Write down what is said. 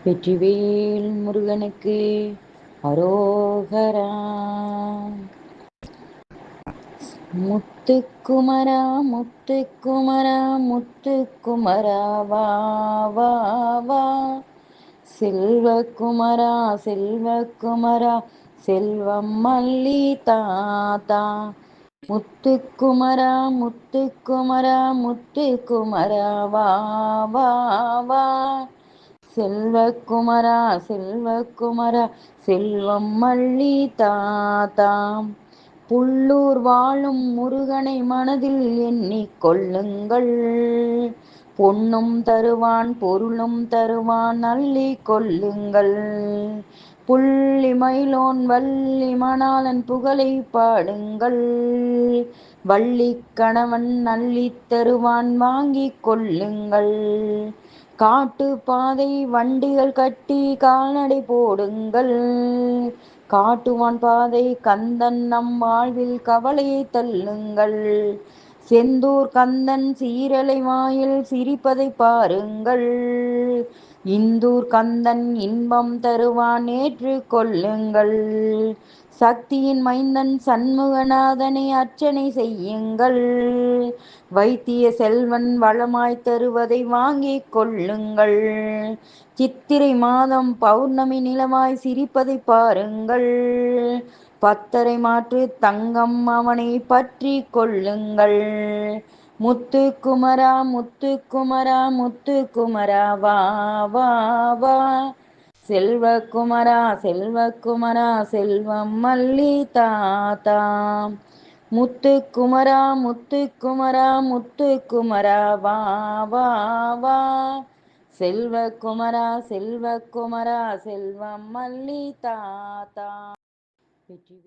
வெற்றிவேல் முருகனுக்கு அரோகரா. முத்துக்குமரா முத்துக்குமரா முத்துக்குமரா வா வா வா. செல்வக்குமரா செல்வக்குமரா செல்வம் மல்லி தாத்தா. முத்துக்குமரா முத்துக்குமரா முத்துக்குமரா வா வா வா. செல்வக்குமரா செல்வக்குமரா செல்வம் மல்லி தாத்தா. புல்லூர் வாழும் முருகனை மனதில் எண்ணிக் கொள்ளுங்கள். பொன்னும் தருவான் பொருளும் தருவான் அள்ளிக் கொள்ளுங்கள். புள்ளி மயிலோன் வள்ளி மணாளன் புகழை பாடுங்கள். வள்ளிக் கணவன் அள்ளித் தருவான் வாங்கிக் கொள்ளுங்கள். காட்டு பாதை வண்டிகள் கட்டி கால்நடை போடுங்கள். காட்டுவான் பாதை கந்தன் நம் வாழ்வில் கவலையை தள்ளுங்கள். செந்தூர் கந்தன் சீரலை வாயில் சிரிப்பதை பாருங்கள். இந்தூர் கந்தன் இன்பம் தருவான் ஏற்றுக் கொள்ளுங்கள். சக்தியின் மைந்தன் சண்முகநாதனை அர்ச்சனை செய்யுங்கள். வைத்திய செல்வன் வளமாய் தருவதை வாங்கிக் கொள்ளுங்கள். சித்திரை மாதம் பௌர்ணமி நிலவாய் சிரிப்பதை பாருங்கள். பத்தரை மாற்று தங்கம் அவனை பற்றி கொள்ளுங்கள். முத்துக்குமரா முத்துக்குமரா முத்துக்குமரா வா வா வா. செல்வக்குமரா செல்வக்குமரா செல்வம் மல்லி தாத்தா. முத்துக்குமரா முத்துக்குமரா முத்துக்குமரா வா வா வா. செல்வக்குமரா செல்வக்குமரா செல்வம் மல்லி தாத்தா. வெற்றி